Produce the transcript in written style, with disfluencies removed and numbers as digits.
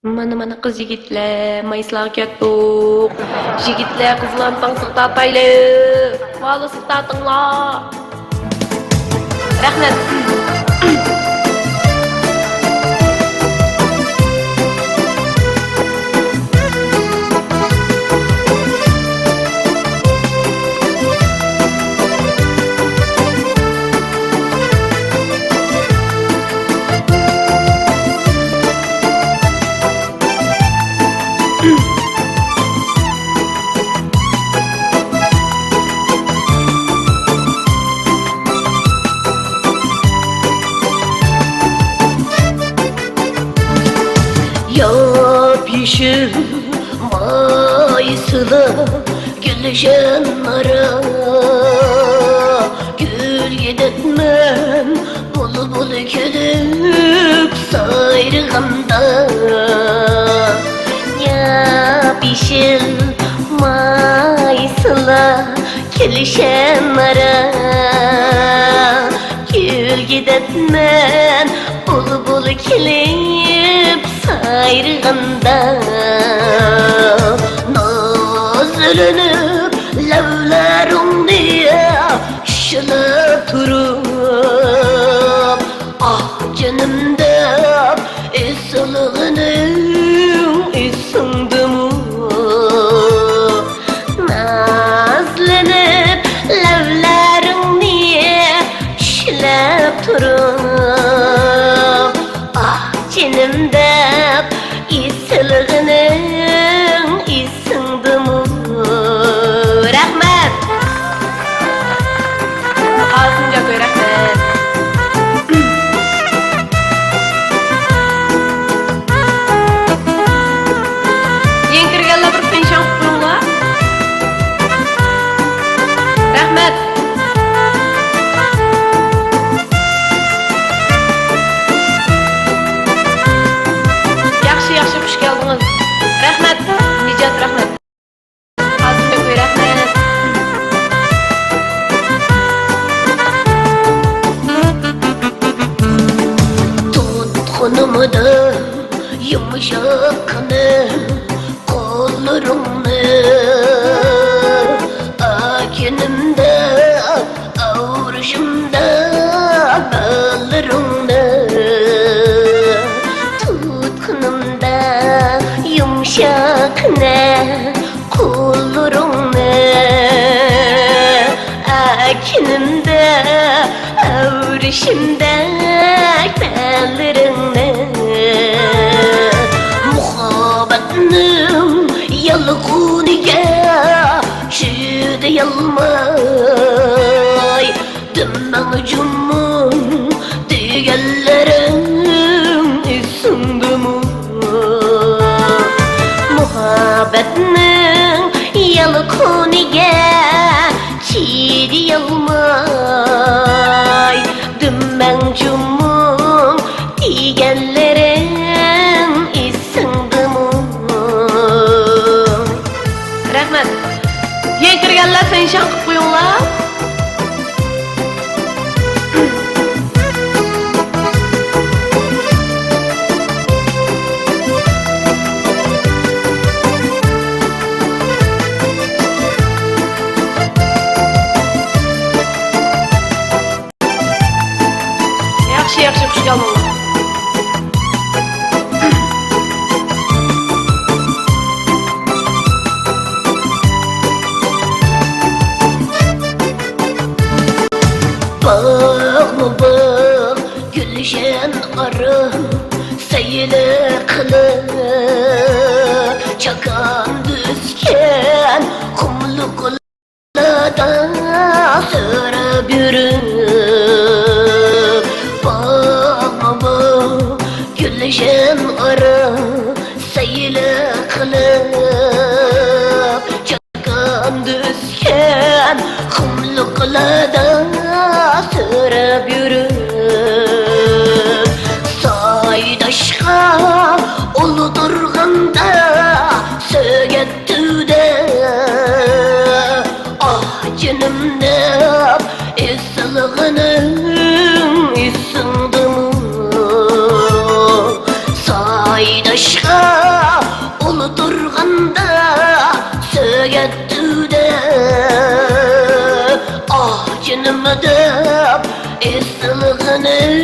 Mana kız yigitler, Maysilaga ketdik. Yigitler, kızlar tangsıqta ataylı. Valı sıqtatыңlar. Rahmet. Yeşil Maysila gülüşen ara gül gidetmem bul kelip sayrığımda yeşil Maysila gülüşen ara gül gidetmem bul kelip sayrığında nazlanıp levlerim diye şılar durup ah canımda esılığının esindimi nazlanıp levlerim diye şılar durup ah canımda İsılığının isindimi rahmet. Ağzınca koy rahmet. Yenkirgalla bir penşan kutluğunla rahmet. Yaxşı hoş geldiniz. Rahmet, Nicat rahmet. Aziz'e koy rahmet. Tutkunumu da yumuşakını kollarımı akinimde avruşumda bağlarımda tutkunumda yumuşakne kollarımı akinimde avruşumda bağlarımda muhabbetim yalguniga şüde yalmay dümmem cumum digellerim isindimi muhabbetning yalguniga şüde yalmay dümmem cumum digellerim isindimi rahmet. Yenkirganlar penşan qilib qo'yinglar. Yaxshi xush keldinglar. Bağ gülşen arı seyli kılıp çakan düzken kumluklarda sürüp yürüp bağ gülşen arı seyli kılıp çakan düzken kumluklarda sürüp yürüp saydaşka oludurganda sögettüde ah canımda esılığının isindimi say Aydaşqa ulu turganda sögetdi ah canım deb esligini